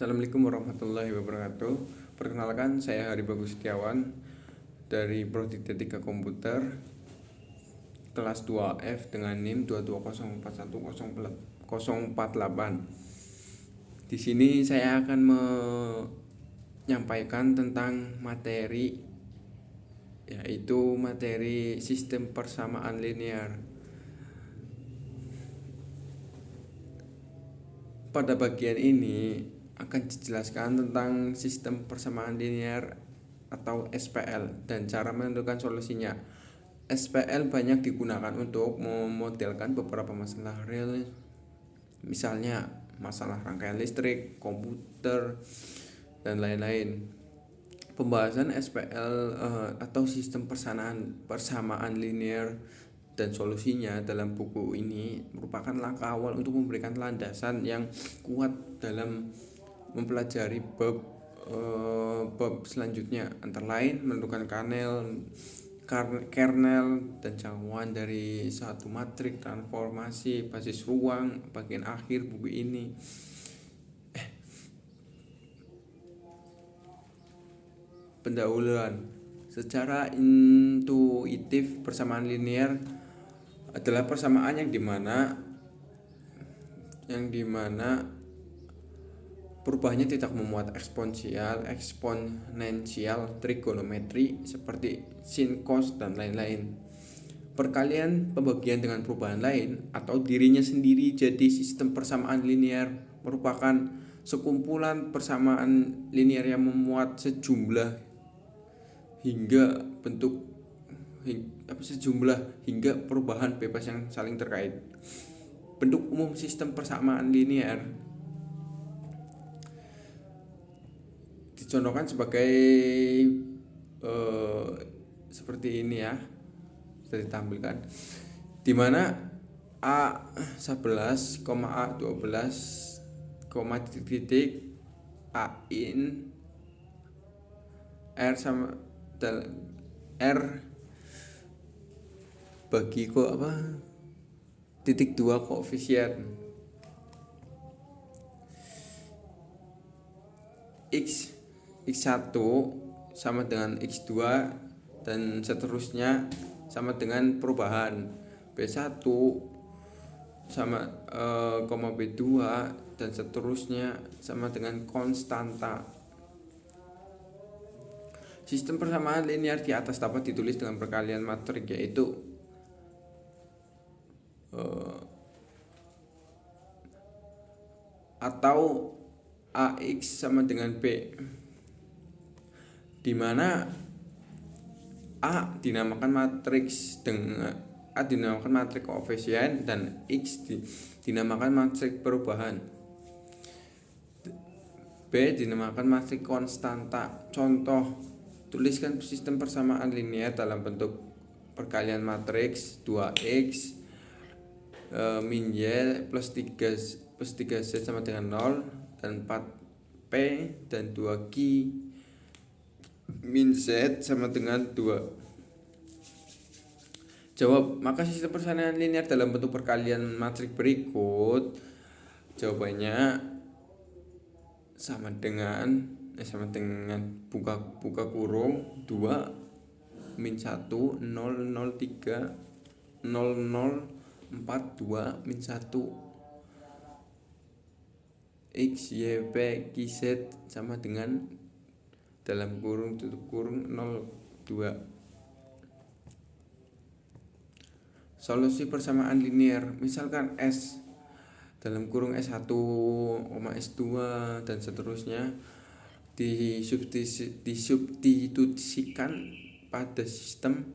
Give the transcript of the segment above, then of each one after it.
Assalamualaikum warahmatullahi wabarakatuh. Perkenalkan, saya Hari Bagus Setiawan dari Prodi Teknika Komputer kelas 2F dengan NIM 220410048. Di sini saya akan menyampaikan tentang materi, yaitu materi sistem persamaan linear. Pada bagian ini akan dijelaskan tentang sistem persamaan linear atau SPL dan cara menentukan solusinya. SPL banyak digunakan untuk memodelkan beberapa masalah real, misalnya masalah rangkaian listrik, komputer, dan lain-lain. Pembahasan SPL atau sistem persamaan linear dan solusinya dalam buku ini merupakan langkah awal untuk memberikan landasan yang kuat dalam mempelajari bab selanjutnya, antara lain menentukan kernel dan jangkauan dari satu matrik, transformasi, basis ruang, bagian akhir buku ini. Pendahuluan. Secara intuitif, persamaan linear adalah persamaan yang dimana perubahannya tidak memuat eksponensial, trigonometri seperti sin, cos, dan lain-lain. Perkalian pembagian dengan perubahan lain atau dirinya sendiri jadi sistem persamaan linear merupakan sekumpulan persamaan linear yang memuat sejumlah hingga perubahan bebas yang saling terkait. Bentuk umum sistem persamaan linear dicontohkan sebagai seperti ini ya, sudah ditampilkan, di mana A11, A12, titik A in R sama R bagi titik 2 koefisien X1 sama dengan X2 dan seterusnya sama dengan perubahan B1 sama B2 dan seterusnya sama dengan konstanta. Sistem persamaan linear di atas dapat ditulis dengan perkalian matrik, yaitu atau AX sama dengan B, di mana A dinamakan matriks koefisien dan X dinamakan matriks perubahan. B dinamakan matriks konstanta. Contoh, tuliskan sistem persamaan linear dalam bentuk perkalian matriks 2x min y plus 3z sama dengan 0 dan 4p dan 2q min z sama dengan 2. Jawab, maka sistem persamaan linear dalam bentuk perkalian matriks berikut. Jawabannya sama dengan buka kurung 2 min 1 003 0042 min 1 x y p q z sama dengan dalam kurung tutup kurung 02. Solusi persamaan linear, misalkan S dalam kurung S1, S2 dan seterusnya disubstitusikan pada sistem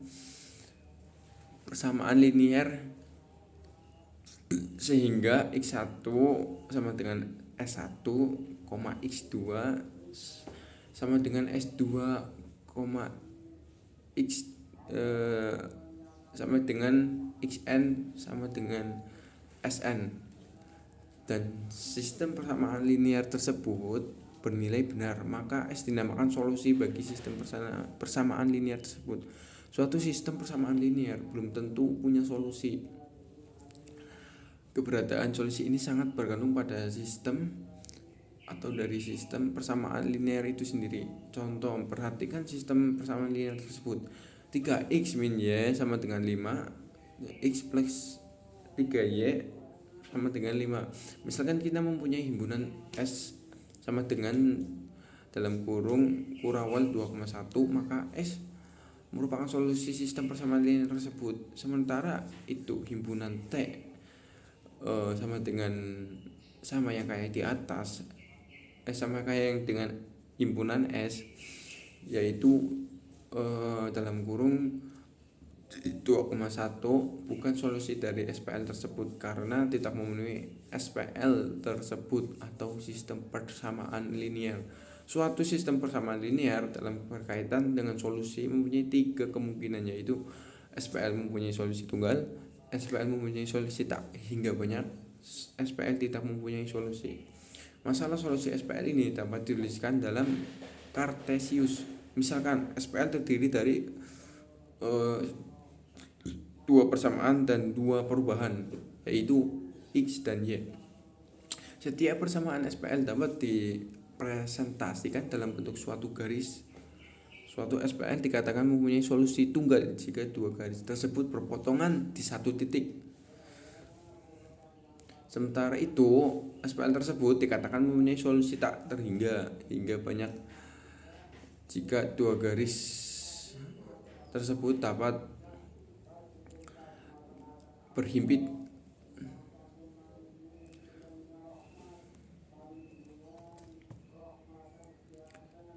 persamaan linear sehingga X1 sama dengan S1, X2 sama dengan S2, X sama dengan XN sama dengan SN, dan sistem persamaan linear tersebut bernilai benar, maka S dinamakan solusi bagi sistem persamaan linear tersebut. Suatu sistem persamaan linear belum tentu punya solusi. Keberadaan solusi ini sangat bergantung pada sistem atau dari sistem persamaan linear itu sendiri. Contoh, perhatikan sistem persamaan linear tersebut. 3x min y sama dengan 5, x plus 3y sama dengan 5. Misalkan kita mempunyai himpunan S sama dengan dalam kurung kurawal 2,1, maka S merupakan solusi sistem persamaan linear tersebut. Sementara itu himpunan T sama dengan sama yang kayak di atas, sama kayak yang dengan himpunan S, yaitu dalam kurung 2,1 bukan solusi dari SPL tersebut karena tidak memenuhi SPL tersebut atau sistem persamaan linear. Suatu sistem persamaan linear dalam berkaitan dengan solusi mempunyai 3 kemungkinan, yaitu SPL mempunyai solusi tunggal, SPL mempunyai solusi tak hingga banyak, SPL tidak mempunyai solusi. Masalah solusi SPL ini dapat dituliskan dalam Cartesius. Misalkan SPL terdiri dari dua persamaan dan dua perubahan, yaitu X dan Y. Setiap persamaan SPL dapat dipresentasikan dalam bentuk suatu garis. Suatu SPL dikatakan mempunyai solusi tunggal jika dua garis tersebut berpotongan di satu titik. Sementara itu, SPL tersebut dikatakan mempunyai solusi tak terhingga hingga banyak jika dua garis tersebut dapat berhimpit.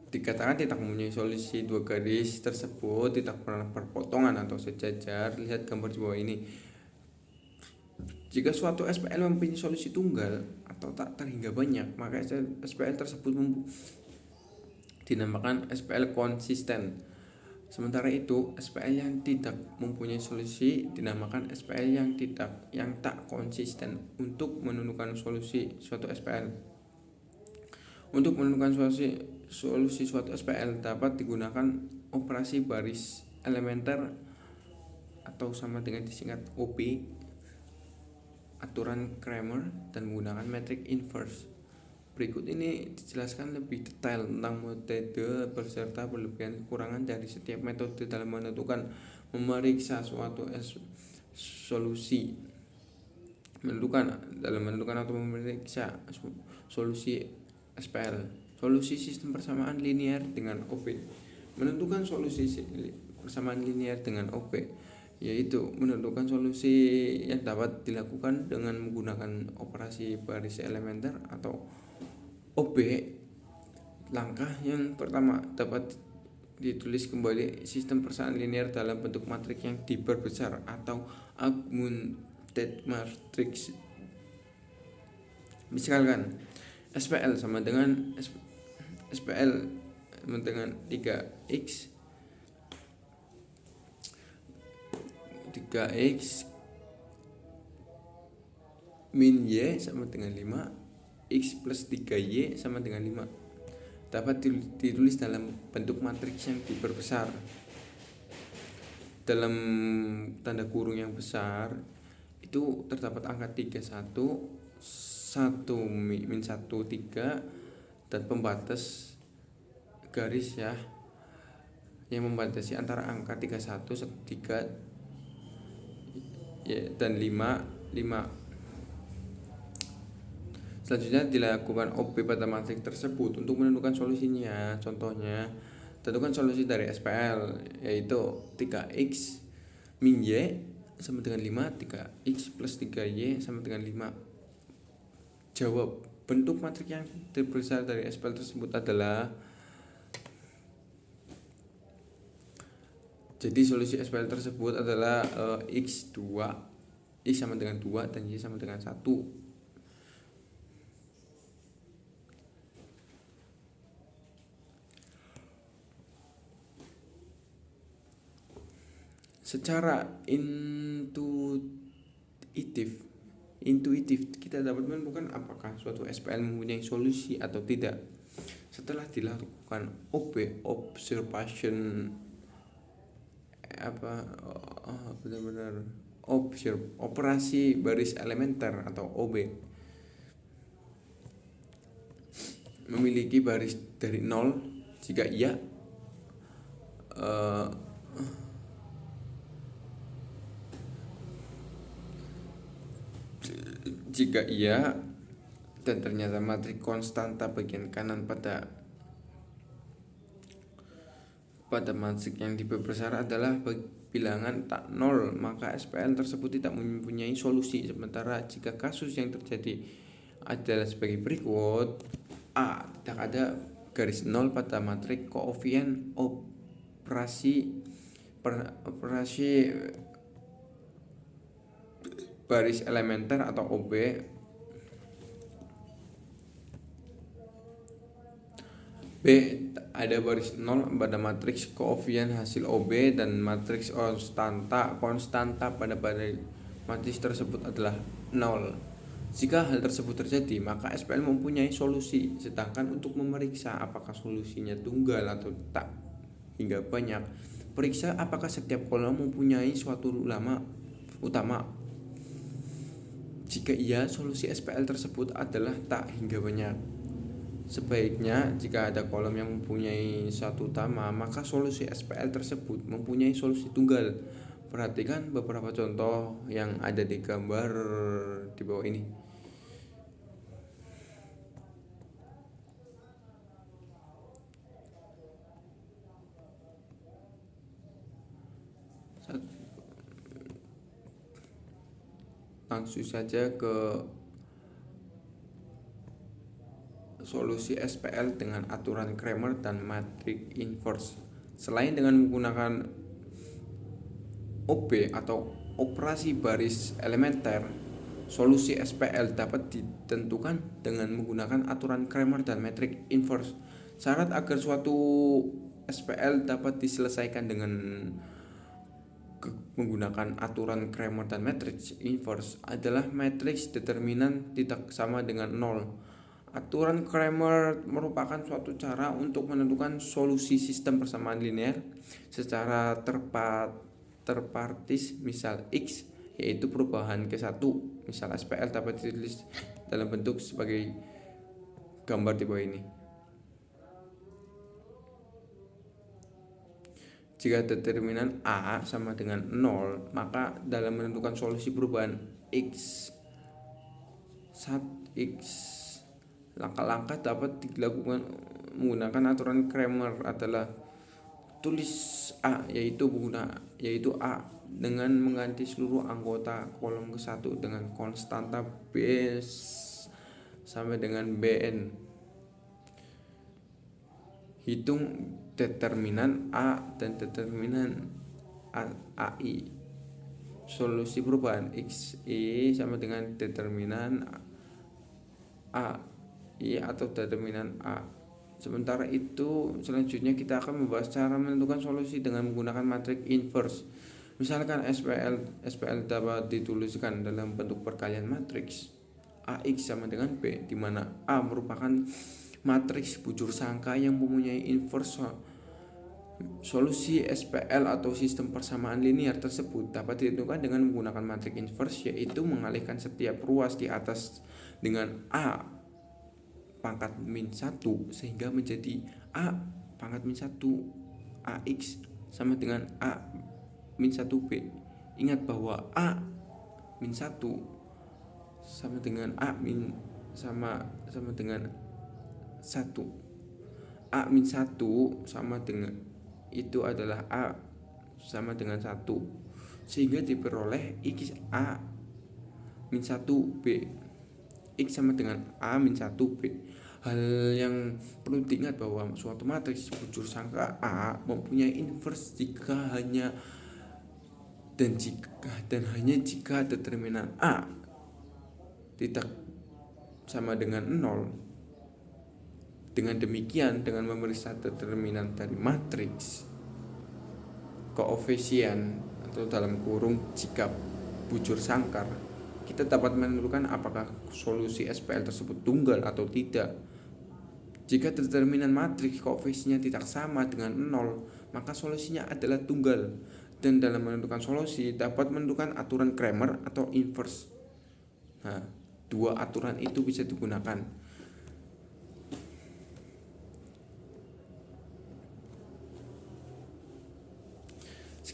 Dikatakan tidak mempunyai solusi dua garis tersebut tidak pernah berpotongan atau sejajar. Lihat gambar di bawah ini. Jika suatu SPL mempunyai solusi tunggal atau tak terhingga banyak, maka SPL tersebut dinamakan SPL konsisten. Sementara itu, SPL yang tidak mempunyai solusi dinamakan SPL yang tak konsisten. Untuk menentukan solusi suatu SPL, suatu SPL dapat digunakan operasi baris elementer atau sama dengan disingkat OP, aturan Cramer, dan menggunakan metrik inverse. Berikut ini dijelaskan lebih detail tentang metode beserta berlebihan kekurangan dari setiap metode dalam memeriksa suatu solusi. Menentukan atau memeriksa solusi SPL. Solusi sistem persamaan linear dengan OP. Menentukan solusi persamaan linear dengan OP, yaitu menentukan solusi yang dapat dilakukan dengan menggunakan operasi baris elementer atau OP. Langkah yang pertama dapat ditulis kembali sistem persamaan linear dalam bentuk matriks yang diperbesar atau augmented matrix. Misalkan SPL sama dengan 3x min y sama dengan 5, x plus 3y sama dengan 5 dapat ditulis dalam bentuk matriks yang diperbesar. Dalam tanda kurung yang besar itu terdapat angka 31, 1 min 1, 3, dan pembatas garis ya yang membatasi antara angka 31, 3 dan 5. Selanjutnya dilakukan OP pada matriks tersebut untuk menentukan solusinya. Contohnya, tentukan solusi dari SPL, yaitu 3x min y sama dengan 5, 3x plus 3y sama dengan 5. Jawab. Bentuk matriks yang terbesar dari SPL tersebut adalah, jadi solusi SPL tersebut adalah x sama dengan 2 dan y sama dengan 1. Secara intuitif kita dapat menentukan apakah suatu SPL mempunyai solusi atau tidak setelah dilakukan operasi baris elementer atau OB. memiliki baris dari 0? Jika iya, eh, jika iya dan ternyata matriks konstanta bagian kanan pada matriks yang diperbesar adalah bilangan tak nol, maka SPL tersebut tidak mempunyai solusi. Sementara jika kasus yang terjadi adalah sebagai berikut: A. Tidak ada garis nol pada matriks koefisien operasi baris elementer atau OB. B. Ada baris nol pada matriks koefisien hasil OB dan matriks konstanta pada matriks tersebut adalah 0. Jika hal tersebut terjadi, maka SPL mempunyai solusi. Sedangkan untuk memeriksa apakah solusinya tunggal atau tak hingga banyak, periksa apakah setiap kolom mempunyai suatu utama. Jika iya, solusi SPL tersebut adalah tak hingga banyak. Sebaiknya jika ada kolom yang mempunyai satu utama, maka solusi SPL tersebut mempunyai solusi tunggal. Perhatikan beberapa contoh yang ada di gambar di bawah ini. Langsung saja ke solusi SPL dengan aturan Cramer dan matriks inverse. Selain dengan menggunakan OB atau operasi baris elementer, solusi SPL dapat ditentukan dengan menggunakan aturan Cramer dan matriks inverse. Syarat agar suatu SPL dapat diselesaikan dengan menggunakan aturan Cramer dan matriks inverse adalah matriks determinan tidak sama dengan 0. Aturan Cramer merupakan suatu cara untuk menentukan solusi sistem persamaan linear secara terpartis. Misal X, yaitu perubahan ke 1. Misal SPL dapat ditulis dalam bentuk sebagai gambar di bawah ini. Jika determinan A sama dengan 0, maka dalam menentukan solusi perubahan X, langkah-langkah dapat dilakukan menggunakan aturan Cramer adalah: tulis A, yaitu A dengan mengganti seluruh anggota kolom ke-1 dengan konstanta B sampai dengan Bn. Hitung determinan A dan determinan AI. Solusi perubahan XI sama dengan determinan AI atau determinan A. Sementara itu, selanjutnya kita akan membahas cara menentukan solusi dengan menggunakan matriks inverse. Misalkan SPL dapat dituliskan dalam bentuk perkalian matriks AX sama dengan B, di mana A merupakan matriks bujur sangka yang mempunyai inverse. Solusi SPL atau sistem persamaan linear tersebut dapat ditentukan dengan menggunakan matriks inverse, yaitu mengalihkan setiap ruas di atas dengan A pangkat min 1 sehingga menjadi A pangkat min 1 AX sama dengan A min 1B. Ingat bahwa A min 1 sama dengan A min sama dengan 1. A min 1 sama dengan itu adalah A sama dengan 1, sehingga diperoleh X A min 1B. X sama dengan A min 1B. Hal yang perlu diingat bahwa suatu matriks bujur sangka A mempunyai inverse jika hanya jika determinan A tidak sama dengan 0. Dengan demikian, dengan memeriksa determinan dari matriks koefisien atau dalam kurung jika bujur sangkar, kita dapat menentukan apakah solusi SPL tersebut tunggal atau tidak. Jika determinan matriks koefisiennya tidak sama dengan 0, maka solusinya adalah tunggal. Dan dalam menentukan solusi dapat menentukan aturan Cramer atau inverse. Nah, dua aturan itu bisa digunakan.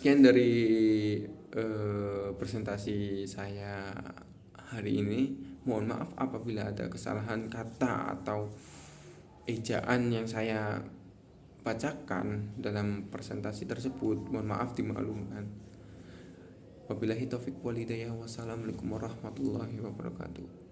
Sekian dari presentasi saya hari ini. Mohon maaf apabila ada kesalahan kata atau ejaan yang saya bacakan dalam presentasi tersebut. Mohon maaf dimaklumkan. Wabillahi taufik walhidayah. Wassalamualaikum warahmatullahi wabarakatuh.